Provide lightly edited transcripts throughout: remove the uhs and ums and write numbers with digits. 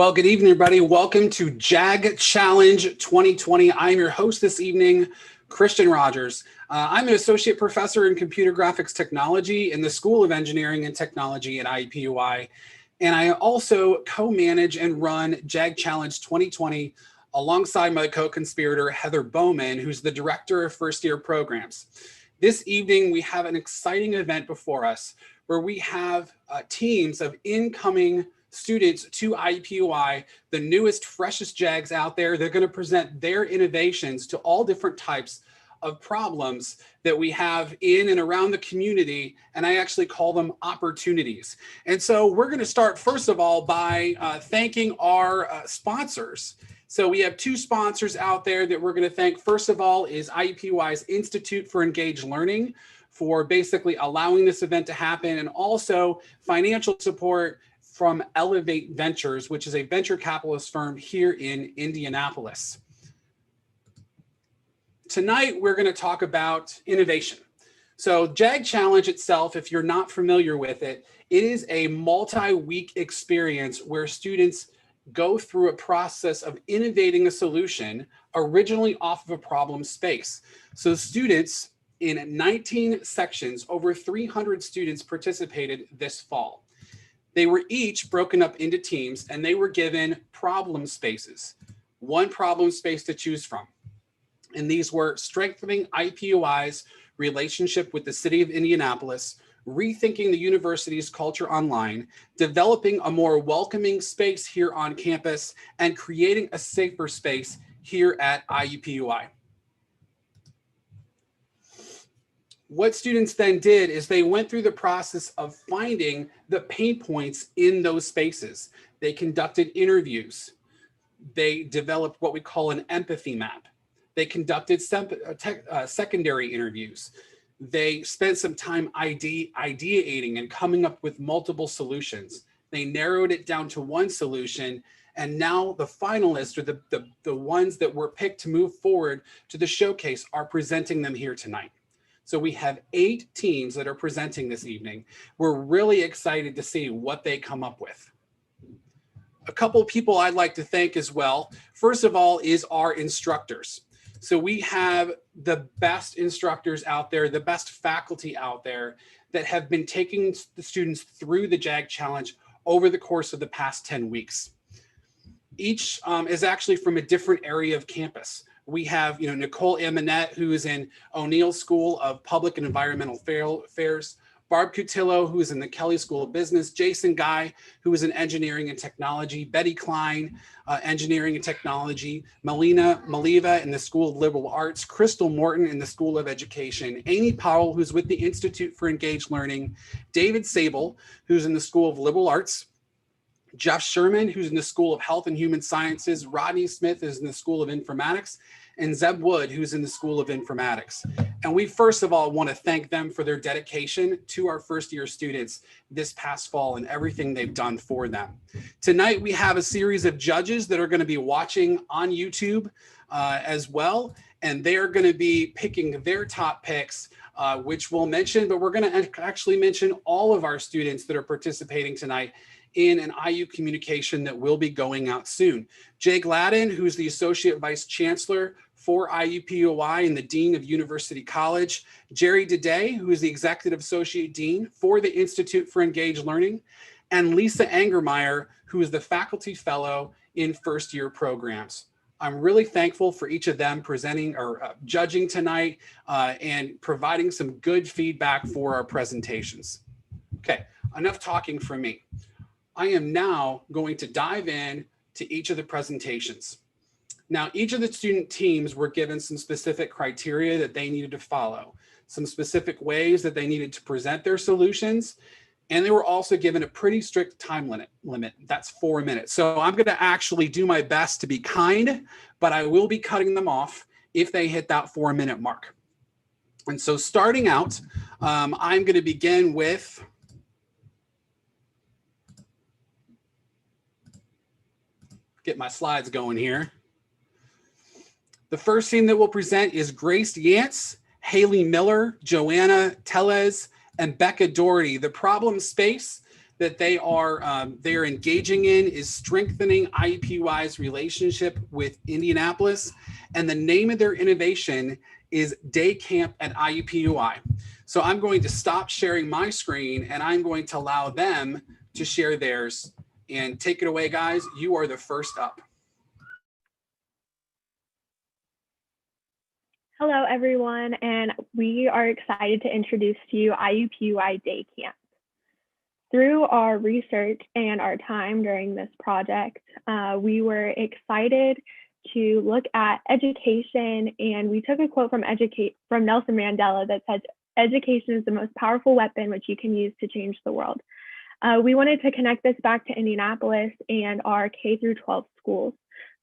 Well, good evening, everybody. Welcome to Jag Challenge 2020. I'm your host this evening, Christian Rogers. I'm an associate professor in computer graphics technology in the School of Engineering and Technology at IUPUI. And I also co-manage and run Jag Challenge 2020 alongside my co-conspirator, Heather Bowman, who's the director of first-year programs. This evening, we have an exciting event before us where we have teams of incoming students to IUPUI, the newest, freshest JAGs out there. They're going to present their innovations to all different types of problems that we have in and around the community, and I actually call them opportunities. And so we're going to start, first of all, by thanking our sponsors. So we have two sponsors out there that we're going to thank. First of all is IUPUI's Institute for Engaged Learning for basically allowing this event to happen, and also financial support from Elevate Ventures, which is a venture capitalist firm here in Indianapolis. Tonight, we're going to talk about innovation. So Jag Challenge itself, if you're not familiar with it, it is a multi-week experience where students go through a process of innovating a solution originally off of a problem space. So students in 19 sections, over 300 students participated this fall. They were each broken up into teams and they were given problem spaces, one problem space to choose from. And these were strengthening IUPUI's relationship with the city of Indianapolis, rethinking the university's culture online, developing a more welcoming space here on campus, and creating a safer space here at IUPUI. What students then did is they went through the process of finding the pain points in those spaces. They conducted interviews. They developed what we call an empathy map. They conducted secondary interviews. They spent some time ideating and coming up with multiple solutions. They narrowed it down to one solution, and now the finalists, or the ones that were picked to move forward to the showcase, are presenting them here tonight. So we have 8 teams that are presenting this evening. We're really excited to see what they come up with. A couple of people I'd like to thank as well. First of all is our instructors. So we have the best instructors out there, the best faculty out there that have been taking the students through the Jag Challenge over the course of the past 10 weeks. Each is actually from a different area of campus. We have, Nicole Amonette, who is in O'Neill School of Public and Environmental Affairs, Barb Cutillo, who is in the Kelly School of Business, Jason Guy, who is in Engineering and Technology, Betty Klein, Engineering and Technology, Melina Maliva in the School of Liberal Arts, Crystal Morton in the School of Education, Amy Powell, who's with the Institute for Engaged Learning, David Sable, who's in the School of Liberal Arts, Jeff Sherman, who's in the School of Health and Human Sciences, Rodney Smith is in the School of Informatics, and Zeb Wood, who's in the School of Informatics. And we first of all want to thank them for their dedication to our first year students this past fall and everything they've done for them. Tonight, we have a series of judges that are going to be watching on YouTube as well, and they're going to be picking their top picks, which we'll mention, but we're going to actually mention all of our students that are participating tonight in an IU communication that will be going out soon. Jay Gladden, who's the Associate Vice Chancellor for IUPUI and the Dean of University College, Jerry Day, who is the Executive Associate Dean for the Institute for Engaged Learning, and Lisa Angermeyer, who is the Faculty Fellow in First Year Programs. I'm really thankful for each of them presenting or judging tonight and providing some good feedback for our presentations. Okay, enough talking from me. I am now going to dive in to each of the presentations. Now, each of the student teams were given some specific criteria that they needed to follow, some specific ways that they needed to present their solutions, and they were also given a pretty strict time limit. That's 4 minutes. So I'm going to actually do my best to be kind, but I will be cutting them off if they hit that 4-minute mark. And so starting out, I'm going to begin with get my slides going here. The first team that we'll present is Grace Yance, Haley Miller, Joanna Tellez, and Becca Doherty. The problem space that they're engaging in is strengthening IUPUI's relationship with Indianapolis, and the name of their innovation is Day Camp at IUPUI. So I'm going to stop sharing my screen and I'm going to allow them to share theirs. And take it away, guys. You are the first up. Hello, everyone, and we are excited to introduce to you IUPUI Day Camp. Through our research and our time during this project, we were excited to look at education, and we took a quote from Nelson Mandela that said, "Education is the most powerful weapon which you can use to change the world." We wanted to connect this back to Indianapolis and our K through 12 schools.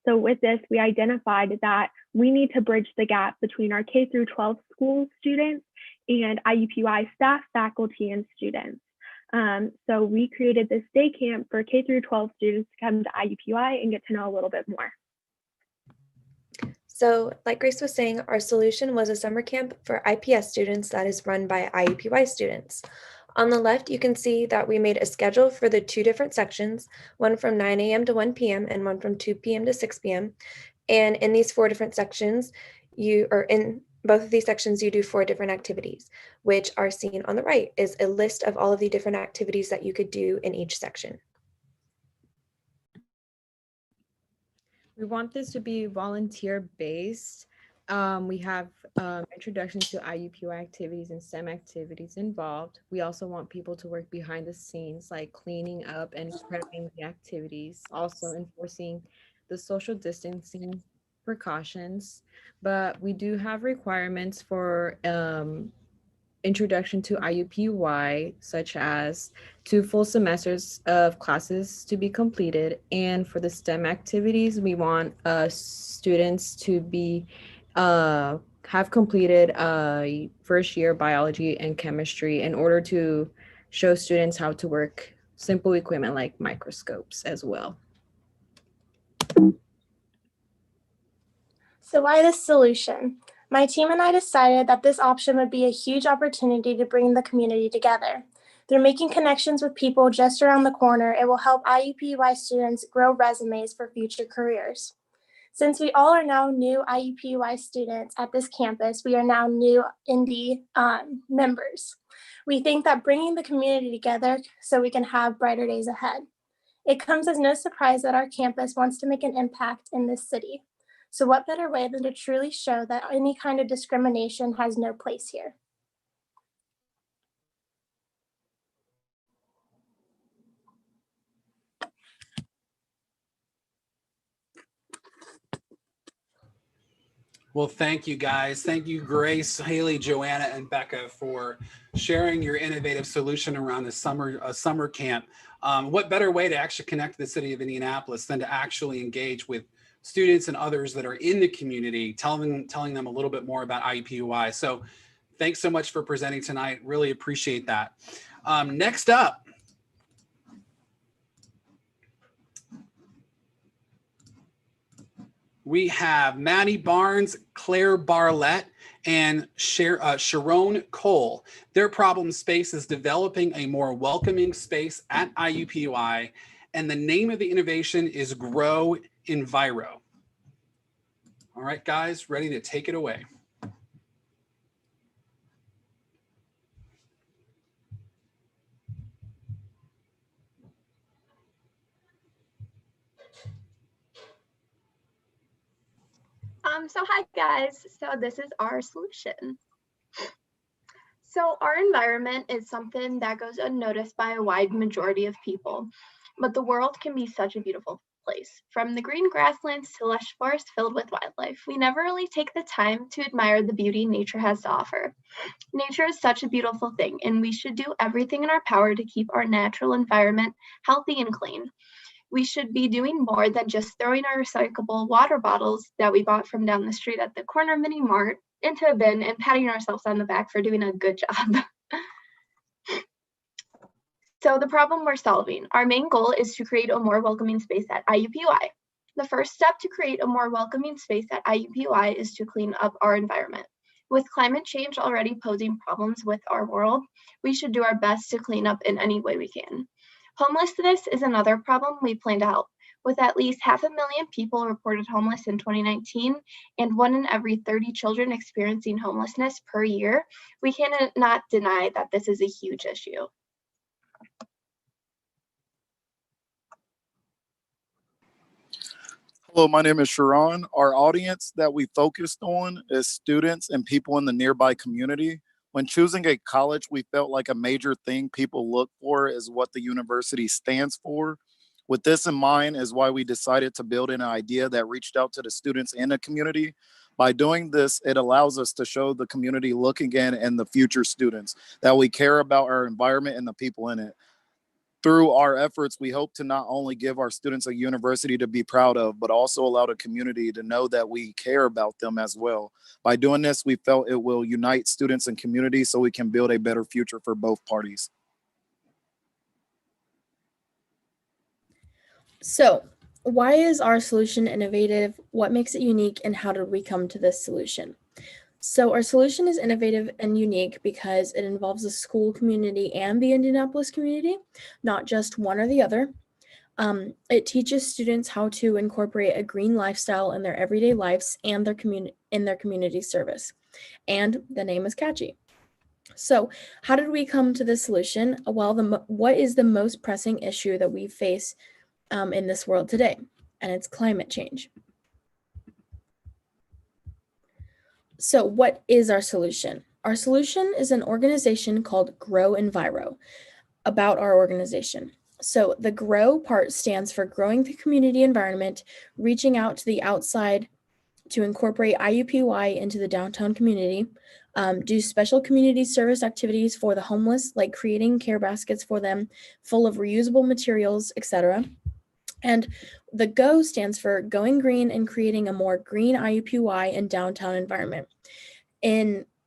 So with this, we identified that we need to bridge the gap between our K through 12 school students and IUPUI staff, faculty, and students. So we created this day camp for K through 12 students to come to IUPUI and get to know a little bit more. So like Grace was saying, our solution was a summer camp for IPS students that is run by IUPUI students. On the left, you can see that we made a schedule for the 2 different sections, one from 9 a.m. to 1 p.m. and one from 2 p.m. to 6 p.m. And in these 4 different sections, in both of these sections, you do 4 different activities, which are seen on the right is a list of all of the different activities that you could do in each section. We want this to be volunteer-based. We have introduction to IUPUI activities and STEM activities involved. We also want people to work behind the scenes, like cleaning up and prepping the activities, also enforcing the social distancing precautions. But we do have requirements for introduction to IUPUI, such as 2 full semesters of classes to be completed. And for the STEM activities, we want students to be have completed first year biology and chemistry in order to show students how to work simple equipment like microscopes as well. So why this solution? My team and I decided that this option would be a huge opportunity to bring the community together. Through making connections with people just around the corner, it will help IUPUI students grow resumes for future careers. Since we all are now new IUPUI students at this campus, we are now new Indy members. We think that bringing the community together so we can have brighter days ahead. It comes as no surprise that our campus wants to make an impact in this city. So what better way than to truly show that any kind of discrimination has no place here? Well, thank you guys. Thank you, Grace, Haley, Joanna, and Becca for sharing your innovative solution around the summer camp. What better way to actually connect the city of Indianapolis than to actually engage with students and others that are in the community, telling them a little bit more about IUPUI. So thanks so much for presenting tonight. Really appreciate that. Next up, we have Maddie Barnes, Claire Barlett, and Sharon Cole. Their problem space is developing a more welcoming space at IUPUI, and the name of the innovation is Grow Enviro. All right, guys, ready to take it away. So hi guys, so this is our solution. So our environment is something that goes unnoticed by a wide majority of people, but the world can be such a beautiful place. From the green grasslands to lush forests filled with wildlife, we never really take the time to admire the beauty nature has to offer. Nature is such a beautiful thing, and we should do everything in our power to keep our natural environment healthy and clean. We should be doing more than just throwing our recyclable water bottles that we bought from down the street at the corner mini mart into a bin and patting ourselves on the back for doing a good job. So the problem we're solving, our main goal is to create a more welcoming space at IUPUI. The first step to create a more welcoming space at IUPUI is to clean up our environment. With climate change already posing problems with our world, we should do our best to clean up in any way we can. Homelessness is another problem we plan to help. With at least 500,000 people reported homeless in 2019 and 1 in every 30 children experiencing homelessness per year, we cannot deny that this is a huge issue. Hello, my name is Sharon. Our audience that we focused on is students and people in the nearby community. When choosing a college, we felt like a major thing people look for is what the university stands for. With this in mind is why we decided to build an idea that reached out to the students in the community. By doing this, it allows us to show the community looking in and the future students that we care about our environment and the people in it. Through our efforts, we hope to not only give our students a university to be proud of, but also allow the community to know that we care about them as well. By doing this, we felt it will unite students and community so we can build a better future for both parties. So, why is our solution innovative? What makes it unique, and how did we come to this solution? So, our solution is innovative and unique because it involves the school community and the Indianapolis community, not just one or the other. It teaches students how to incorporate a green lifestyle in their everyday lives and their community service. And the name is catchy. So, how did we come to this solution? Well, what is the most pressing issue that we face in this world today? And it's climate change. So, what is our solution? Our solution is an organization called Grow Enviro. About our organization. So the GROW part stands for growing the community environment, reaching out to the outside to incorporate IUPUI into the downtown community, do special community service activities for the homeless, like creating care baskets for them full of reusable materials, etc. And the GO stands for going green and creating a more green IUPUI and downtown environment.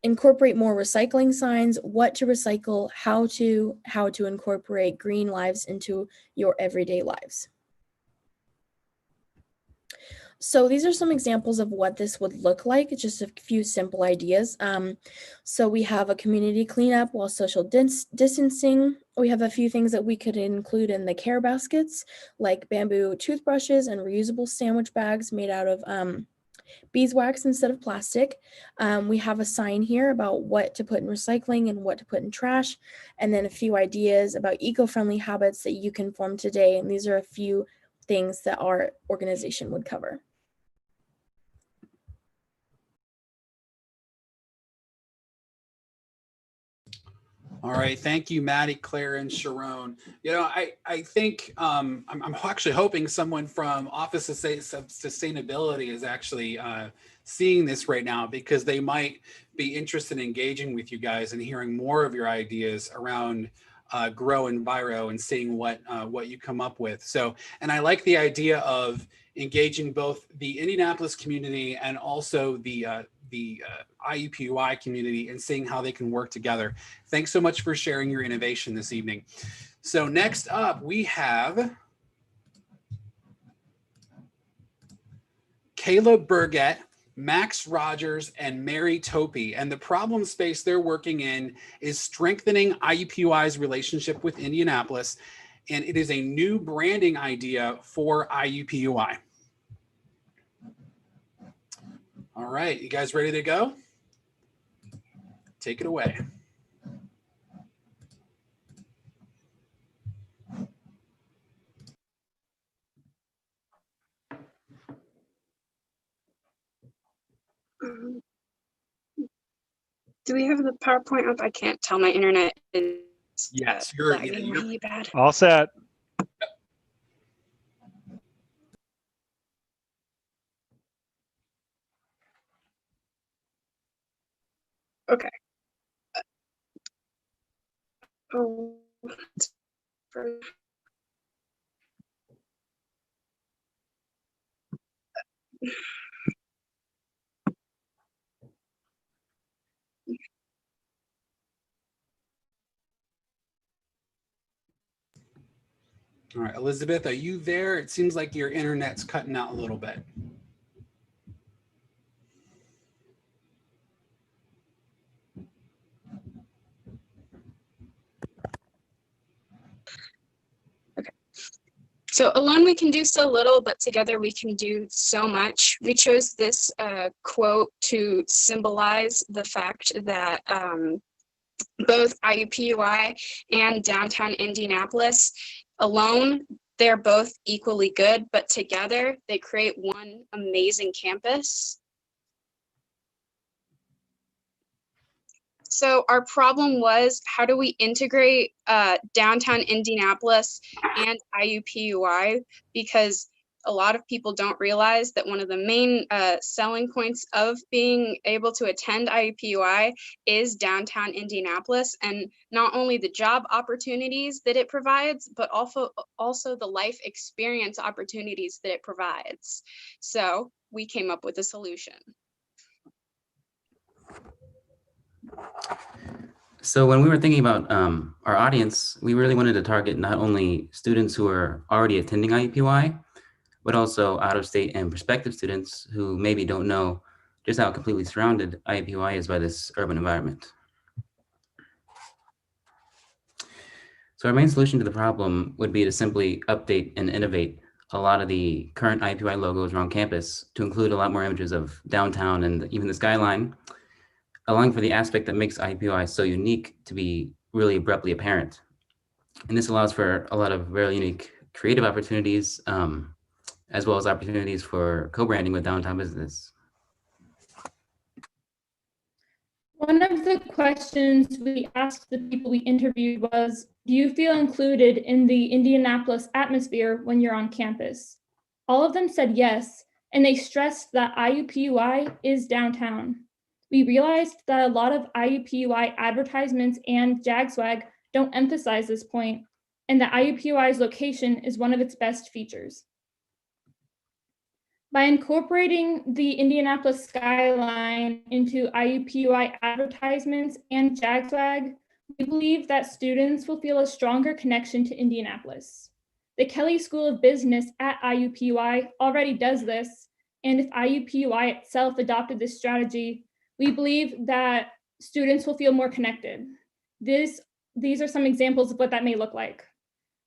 Incorporate more recycling signs, what to recycle, how to incorporate green lives into your everyday lives. So these are some examples of what this would look like, just a few simple ideas. So we have a community cleanup while social distancing. We have a few things that we could include in the care baskets, like bamboo toothbrushes and reusable sandwich bags made out of beeswax instead of plastic. We have a sign here about what to put in recycling and what to put in trash, and then a few ideas about eco-friendly habits that you can form today. And these are a few things that our organization would cover. All right, thank you, Maddie, Claire, and Sharon. You know, I think I'm actually hoping someone from Office of Sustainability is actually seeing this right now, because they might be interested in engaging with you guys and hearing more of your ideas around Grow Enviro and seeing what you come up with. So, and I like the idea of engaging both the Indianapolis community and also the IUPUI community and seeing how they can work together. Thanks so much for sharing your innovation this evening. So next up, we have Caleb Burgett, Max Rogers, and Mary Topi. And the problem space they're working in is strengthening IUPUI's relationship with Indianapolis. And it is a new branding idea for IUPUI. All right, you guys ready to go? Take it away. Do we have the PowerPoint up? I can't tell. My internet is Yes, lagging really bad. All set. Okay. Oh, All right, Elizabeth, are you there? It seems like your internet's cutting out a little bit. So alone we can do so little, but together we can do so much. We chose this quote to symbolize the fact that both IUPUI and downtown Indianapolis alone, they're both equally good, but together they create one amazing campus. So our problem was, how do we integrate downtown Indianapolis and IUPUI? Because a lot of people don't realize that one of the main selling points of being able to attend IUPUI is downtown Indianapolis, and not only the job opportunities that it provides, but also the life experience opportunities that it provides. So we came up with a solution. So when we were thinking about our audience, we really wanted to target not only students who are already attending IUPUI, but also out-of-state and prospective students who maybe don't know just how completely surrounded IUPUI is by this urban environment. So our main solution to the problem would be to simply update and innovate a lot of the current IUPUI logos around campus to include a lot more images of downtown and even the skyline, allowing for the aspect that makes IUPUI so unique to be really abruptly apparent. And this allows for a lot of very unique creative opportunities, as well as opportunities for co-branding with downtown business. One of the questions we asked the people we interviewed was, do you feel included in the Indianapolis atmosphere when you're on campus? All of them said yes, and they stressed that IUPUI is downtown. We realized that a lot of IUPUI advertisements and JagSwag don't emphasize this point, and that IUPUI's location is one of its best features. By incorporating the Indianapolis skyline into IUPUI advertisements and JagSwag, we believe that students will feel a stronger connection to Indianapolis. The Kelley School of Business at IUPUI already does this, and if IUPUI itself adopted this strategy, we believe that students will feel more connected. These are some examples of what that may look like.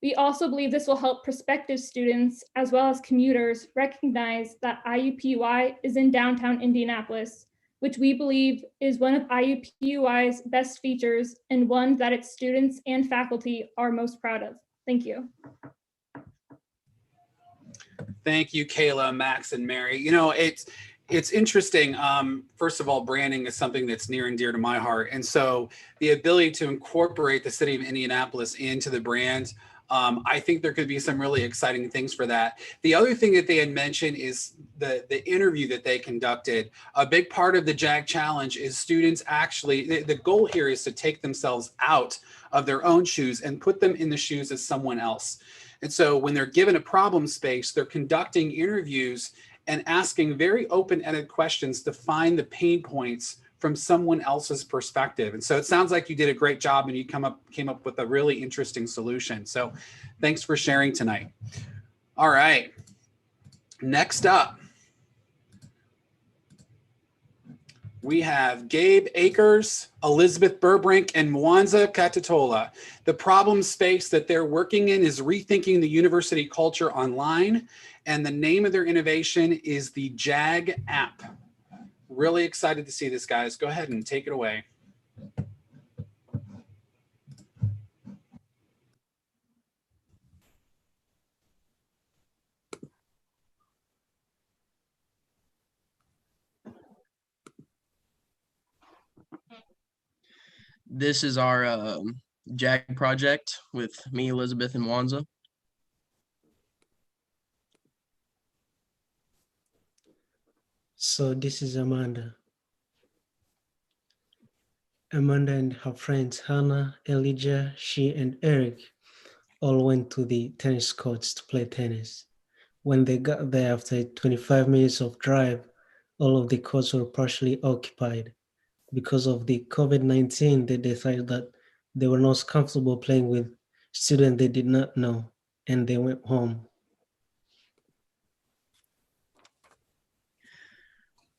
We also believe this will help prospective students as well as commuters recognize that IUPUI is in downtown Indianapolis, which we believe is one of IUPUI's best features and one that its students and faculty are most proud of. Thank you. Thank you, Kayla, Max, and Mary. You know, it's interesting. First of all, branding is something that's near and dear to my heart. And so the ability to incorporate the city of Indianapolis into the brand, I think there could be some really exciting things for that. The other thing that they had mentioned is the interview that they conducted. A big part of the Jag Challenge is students actually, the goal here is to take themselves out of their own shoes and put them in the shoes of someone else. And so when they're given a problem space, they're conducting interviews and asking very open-ended questions to find the pain points from someone else's perspective. And so it sounds like you did a great job and you came up with a really interesting solution. So thanks for sharing tonight. All right, next up, we have Gabe Akers, Elizabeth Burbrink, and Mwanza Katatola. The problem space that they're working in is rethinking the university culture online, and the name of their innovation is the Jag app. Really excited to see this, guys. Go ahead and take it away. This is our Jag project with me, Elizabeth, and Wanza. So this is Amanda. Amanda and her friends Hannah, Elijah, she, and Eric all went to the tennis courts to play tennis. When they got there after 25 minutes of drive, all of the courts were partially occupied. Because of the COVID-19, they decided that they were not comfortable playing with students they did not know, and they went home.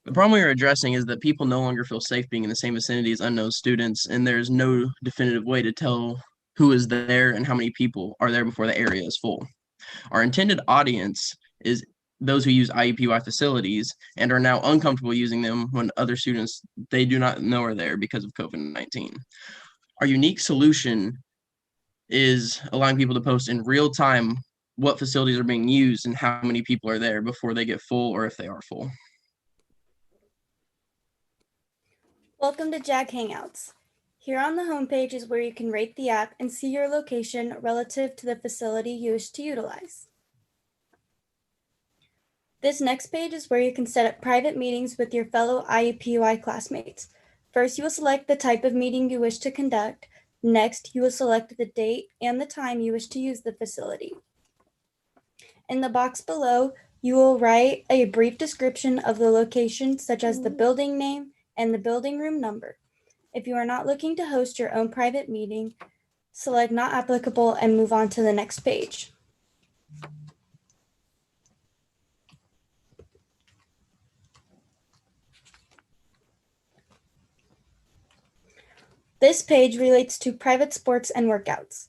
The problem we are addressing is that people no longer feel safe being in the same vicinity as unknown students, and there's no definitive way to tell who is there and how many people are there before the area is full. Our intended audience is those who use IUPUI facilities and are now uncomfortable using them when other students they do not know are there because of COVID-19. Our unique solution is allowing people to post in real time what facilities are being used and how many people are there before they get full or if they are full. Welcome to Jag Hangouts. Here on the homepage is where you can rate the app and see your location relative to the facility you wish to utilize. This next page is where you can set up private meetings with your fellow IUPUI classmates. First, you will select the type of meeting you wish to conduct. Next, you will select the date and the time you wish to use the facility. In the box below, you will write a brief description of the location, such as the building name and the building room number. If you are not looking to host your own private meeting, select Not Applicable and move on to the next page. This page relates to private sports and workouts.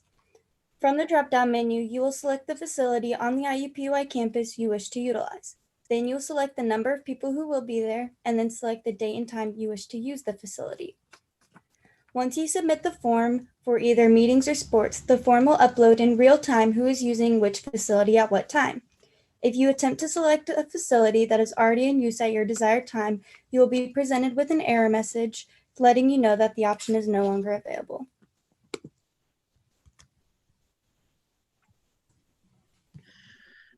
From the drop-down menu, you will select the facility on the IUPUI campus you wish to utilize. Then you will select the number of people who will be there, and then select the date and time you wish to use the facility. Once you submit the form for either meetings or sports, the form will upload in real time who is using which facility at what time. If you attempt to select a facility that is already in use at your desired time, you will be presented with an error message letting you know that the option is no longer available.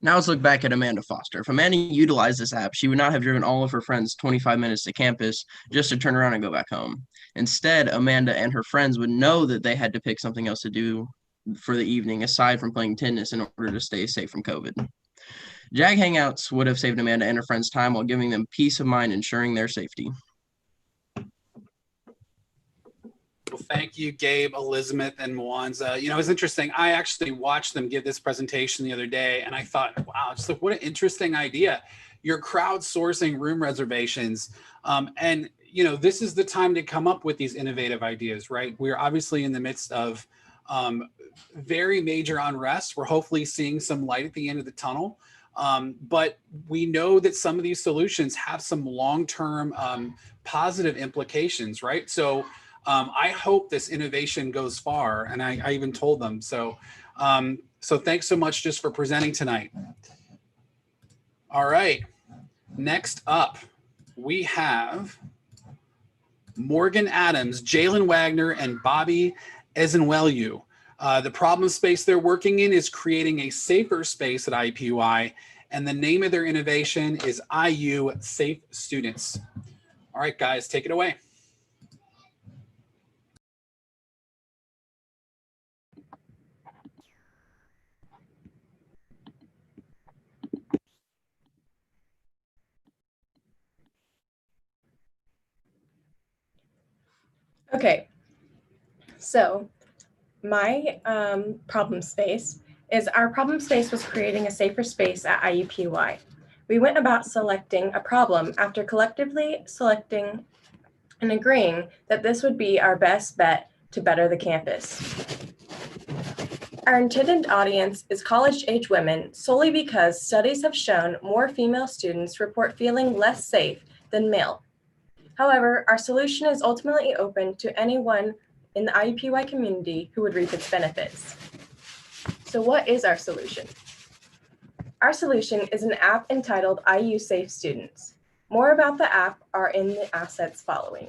Now let's look back at Amanda Foster. If Amanda utilized this app, she would not have driven all of her friends 25 minutes to campus just to turn around and go back home. Instead, Amanda and her friends would know that they had to pick something else to do for the evening aside from playing tennis in order to stay safe from COVID. Jag Hangouts would have saved Amanda and her friends time while giving them peace of mind, ensuring their safety. Well, thank you, Gabe, Elizabeth, and Mwanza. You know, it's interesting. I actually watched them give this presentation the other day, and I thought, wow, just like what an interesting idea. You're crowdsourcing room reservations. And, you know, this is the time to come up with these innovative ideas, right? We're obviously in the midst of very major unrest. We're hopefully seeing some light at the end of the tunnel. But we know that some of these solutions have some long-term positive implications, right? So I hope this innovation goes far, and I even told them. So, so thanks so much just for presenting tonight. All right, next up, we have Morgan Adams, Jalen Wagner, and Bobby Ezenwelu. The problem space they're working in is creating a safer space at IUPUI, and the name of their innovation is IU Safe Students. All right, guys, take it away. Okay, so my problem space is our problem space was creating a safer space at IUPUI. We went about selecting a problem after collectively selecting and agreeing that this would be our best bet to better the campus. Our intended audience is college-age women solely because studies have shown more female students report feeling less safe than male. However, our solution is ultimately open to anyone in the IUPUI community who would reap its benefits. So what is our solution? Our solution is an app entitled IU Safe Students. More about the app are in the assets following.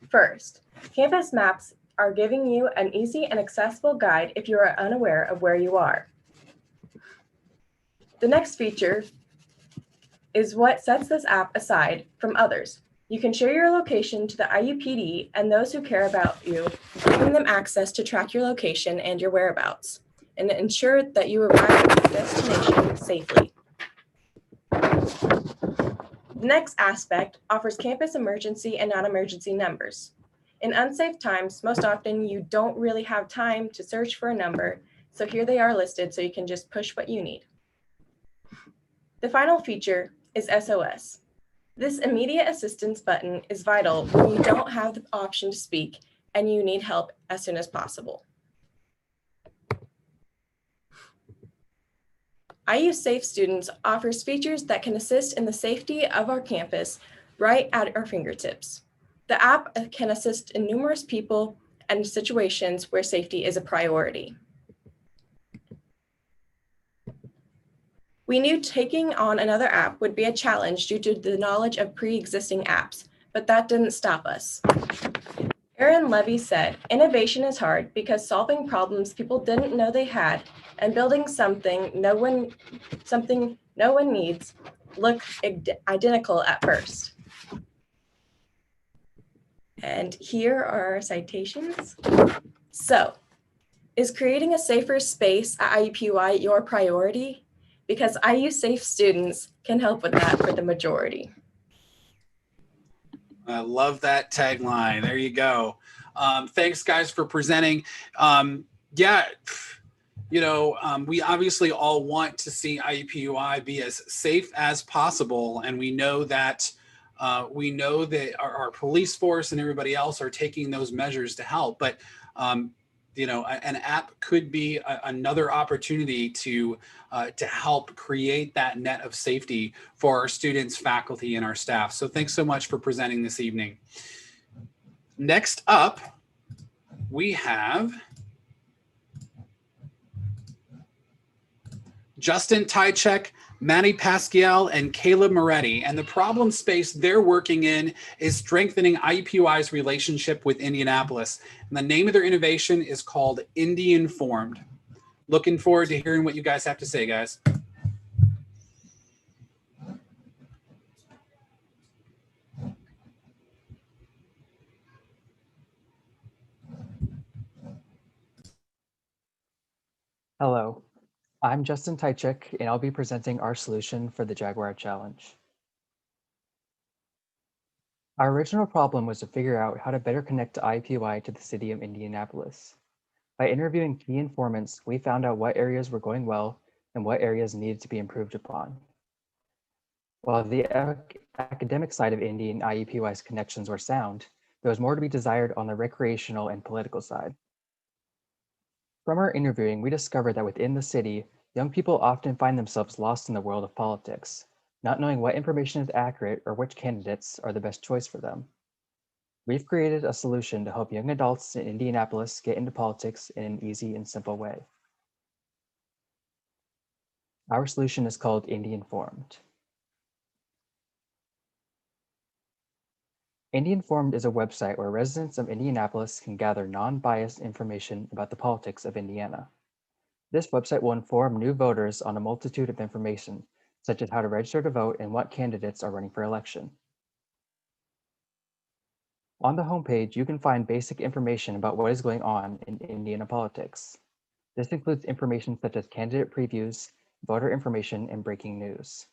First, campus maps are giving you an easy and accessible guide if you are unaware of where you are. The next feature is what sets this app aside from others. You can share your location to the IUPD and those who care about you, giving them access to track your location and your whereabouts, and ensure that you arrive at your destination safely. The next aspect offers campus emergency and non-emergency numbers. In unsafe times, most often you don't really have time to search for a number, so here they are listed so you can just push what you need. The final feature is SOS. This immediate assistance button is vital when you don't have the option to speak and you need help as soon as possible. IU Safe Students offers features that can assist in the safety of our campus right at our fingertips. The app can assist in numerous people and situations where safety is a priority. We knew taking on another app would be a challenge due to the knowledge of pre-existing apps, but that didn't stop us. Aaron Levy said, "Innovation is hard because solving problems people didn't know they had and building something no one needs look identical at first." And here are our citations. So, is creating a safer space at IUPUI your priority? Because IU Safe Students can help with that for the majority. I love that tagline. There you go. Thanks, guys, for presenting. Yeah, we obviously all want to see IUPUI be as safe as possible, and we know that our police force and everybody else are taking those measures to help. But an app could be another opportunity to help create that net of safety for our students, faculty, and our staff. So thanks so much for presenting this evening. Next up, we have Justin Tychek, Manny Pasquiel, and Caleb Moretti. And the problem space they're working in is strengthening IUPUI's relationship with Indianapolis. And the name of their innovation is called Indian Formed. Looking forward to hearing what you guys have to say, guys. Hello, I'm Justin Tychek, and I'll be presenting our solution for the Jag Challenge. Our original problem was to figure out how to better connect IUPUI to the city of Indianapolis. By interviewing key informants, we found out what areas were going well and what areas needed to be improved upon. While the academic side of Indy and IUPUI's connections were sound, there was more to be desired on the recreational and political side. From our interviewing, we discovered that within the city, young people often find themselves lost in the world of politics, not knowing what information is accurate or which candidates are the best choice for them. We've created a solution to help young adults in Indianapolis get into politics in an easy and simple way. Our solution is called Indian Formed. Indian Formed is a website where residents of Indianapolis can gather non-biased information about the politics of Indiana. This website will inform new voters on a multitude of information, such as how to register to vote and what candidates are running for election. On the homepage, you can find basic information about what is going on in Indiana politics. This includes information such as candidate previews, voter information, and breaking news.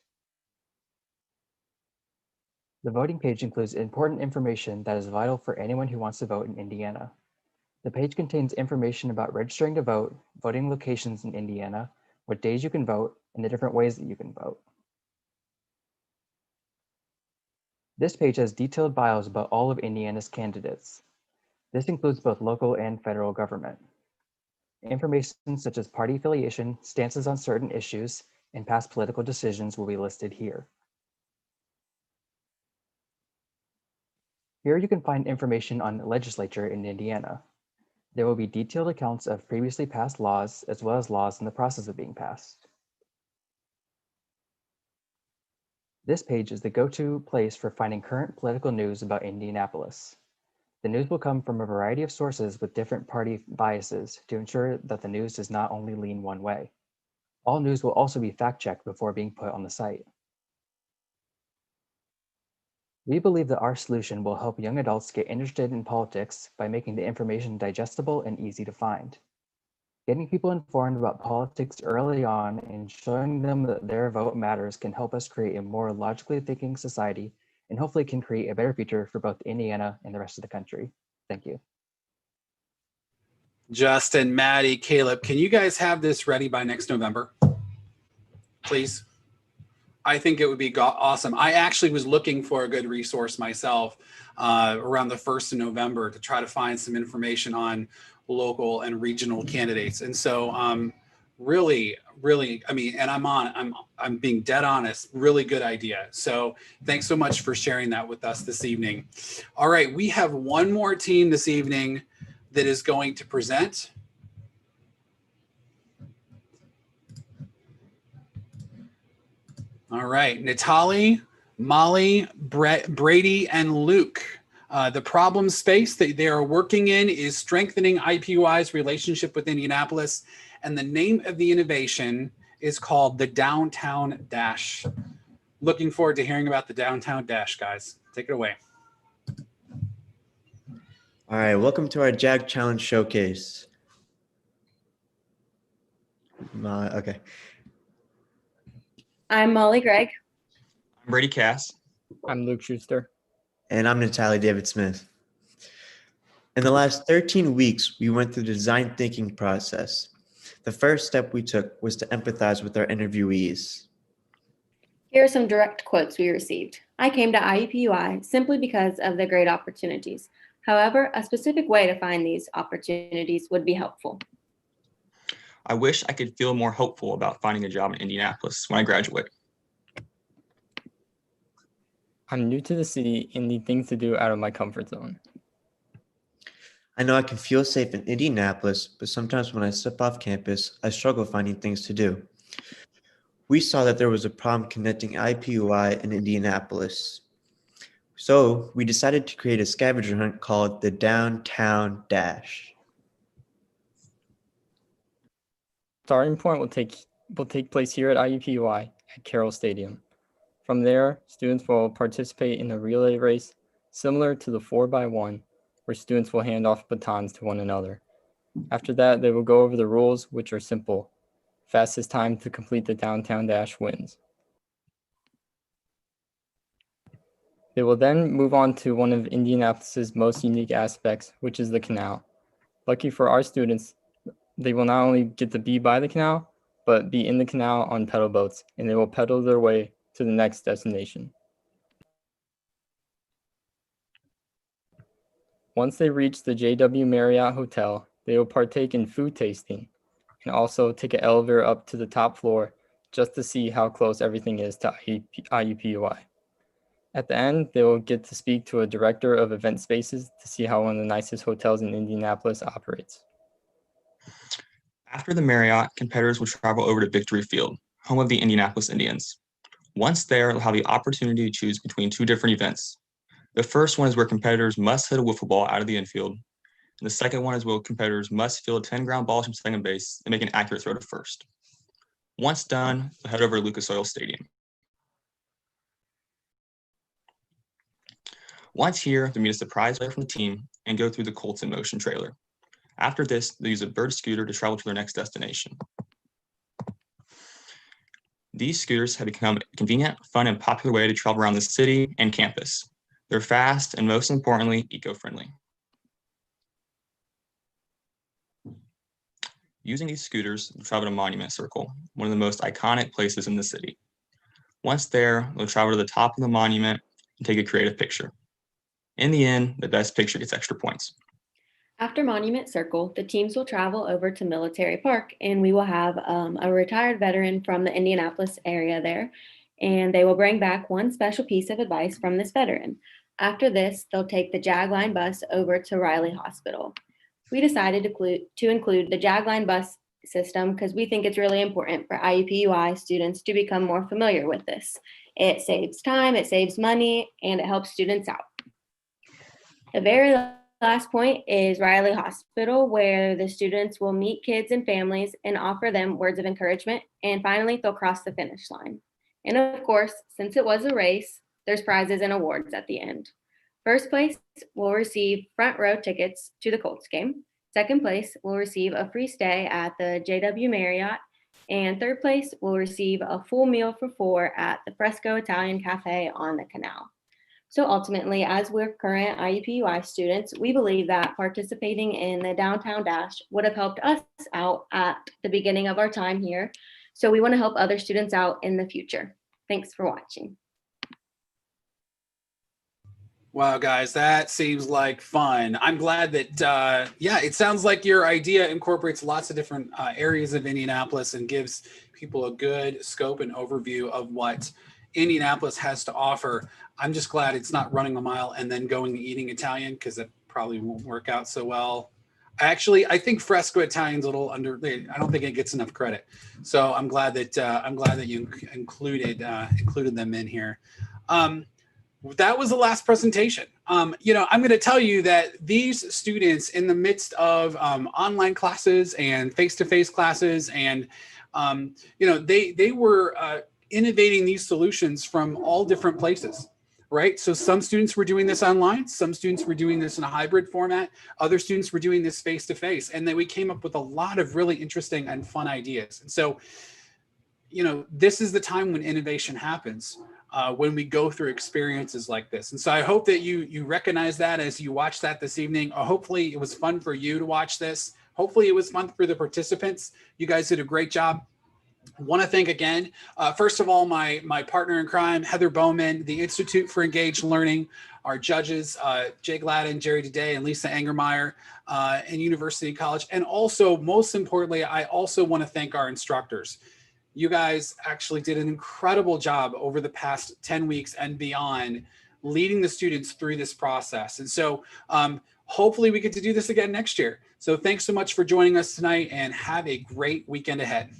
The voting page includes important information that is vital for anyone who wants to vote in Indiana. The page contains information about registering to vote, voting locations in Indiana, what days you can vote, and the different ways that you can vote. This page has detailed bios about all of Indiana's candidates. This includes both local and federal government. Information such as party affiliation, stances on certain issues, and past political decisions will be listed here. Here you can find information on the legislature in Indiana. There will be detailed accounts of previously passed laws, as well as laws in the process of being passed. This page is the go-to place for finding current political news about Indianapolis. The news will come from a variety of sources with different party biases to ensure that the news does not only lean one way. All news will also be fact-checked before being put on the site. We believe that our solution will help young adults get interested in politics by making the information digestible and easy to find. Getting people informed about politics early on and showing them that their vote matters can help us create a more logically thinking society and hopefully can create a better future for both Indiana and the rest of the country. Thank you. Justin, Maddie, Caleb, can you guys have this ready by next November? Please. I think it would be awesome. I actually was looking for a good resource myself around the 1st of November to try to find some information on local and regional candidates. And so Really, really, I mean, and I'm being dead honest, really good idea. So thanks so much for sharing that with us this evening. All right, we have one more team this evening that is going to present. All right, Natalie, Molly, Brady, and Luke. The problem space that they are working in is strengthening IUPUI's relationship with Indianapolis, and the name of the innovation is called the Downtown Dash. Looking forward to hearing about the Downtown Dash, guys. Take it away. All right, welcome to our Jag Challenge Showcase. Okay. I'm Molly Gregg. I'm Brady Cass. I'm Luke Schuster. And I'm Natalie David Smith. In the last 13 weeks, we went through the design thinking process. The first step we took was to empathize with our interviewees. Here are some direct quotes we received. I came to IUPUI simply because of the great opportunities. However, a specific way to find these opportunities would be helpful. I wish I could feel more hopeful about finding a job in Indianapolis when I graduate. I'm new to the city and need things to do out of my comfort zone. I know I can feel safe in Indianapolis, but sometimes when I step off campus, I struggle finding things to do. We saw that there was a problem connecting IUPUI and Indianapolis. So we decided to create a scavenger hunt called the Downtown Dash. Starting point will take place here at IUPUI at Carroll Stadium. From there, students will participate in a relay race similar to the 4x1, where students will hand off batons to one another. After that, they will go over the rules, which are simple. Fastest time to complete the Downtown Dash wins. They will then move on to one of Indianapolis's most unique aspects, which is the canal. Lucky for our students, they will not only get to be by the canal, but be in the canal on pedal boats, and they will pedal their way to the next destination. Once they reach the JW Marriott Hotel, they will partake in food tasting and also take an elevator up to the top floor just to see how close everything is to IUPUI. At the end, they will get to speak to a director of event spaces to see how one of the nicest hotels in Indianapolis operates. After the Marriott, competitors will travel over to Victory Field, home of the Indianapolis Indians. Once there, they'll have the opportunity to choose between two different events. The first one is where competitors must hit a wiffle ball out of the infield. And the second one is where competitors must field 10 ground balls from second base and make an accurate throw to first. Once done, they'll head over to Lucas Oil Stadium. Once here, they'll meet a surprise player from the team and go through the Colts in Motion trailer. After this, they'll use a bird scooter to travel to their next destination. These scooters have become a convenient, fun, and popular way to travel around the city and campus. They're fast and, most importantly, eco-friendly. Using these scooters, they'll travel to Monument Circle, one of the most iconic places in the city. Once there, they'll travel to the top of the monument and take a creative picture. In the end, the best picture gets extra points. After Monument Circle, the teams will travel over to Military Park, and we will have a retired veteran from the Indianapolis area there, and they will bring back one special piece of advice from this veteran. After this, they'll take the Jag Line bus over to Riley Hospital. We decided to include the Jag Line bus system because we think it's really important for IUPUI students to become more familiar with this. It saves time, it saves money, and it helps students out. The very last point is Riley Hospital, where the students will meet kids and families and offer them words of encouragement. And finally, they'll cross the finish line. And of course, since it was a race, there's prizes and awards at the end. First place will receive front row tickets to the Colts game. Second place will receive a free stay at the JW Marriott. And third place will receive a full meal for 4 at the Fresco Italian Cafe on the canal. So ultimately, as we're current IUPUI students, we believe that participating in the Downtown Dash would have helped us out at the beginning of our time here. So we want to help other students out in the future. Thanks for watching. Wow, guys, that seems like fun. I'm glad that, yeah, it sounds like your idea incorporates lots of different areas of Indianapolis and gives people a good scope and overview of what Indianapolis has to offer. I'm just glad it's not running a mile and then going and eating Italian, because that probably won't work out so well. I think fresco Italian's a little under. I don't think it gets enough credit. So I'm glad that you included them in here. That was the last presentation. I'm going to tell you that these students, in the midst of online classes and face-to-face classes, and they were innovating these solutions from all different places. Right. So some students were doing this online. Some students were doing this in a hybrid format. Other students were doing this face to face. And then we came up with a lot of really interesting and fun ideas. And so, this is the time when innovation happens, when we go through experiences like this. And so I hope that you recognize that as you watch that this evening. Hopefully it was fun for you to watch this. Hopefully it was fun for the participants. You guys did a great job. I want to thank again, first of all, my partner in crime, Heather Bowman, the Institute for Engaged Learning, our judges, Jay Gladden, Jerry Today, and Lisa Angermeyer, and University College. And also, most importantly, I also want to thank our instructors. You guys actually did an incredible job over the past 10 weeks and beyond, leading the students through this process. And so hopefully we get to do this again next year. So thanks so much for joining us tonight, and have a great weekend ahead.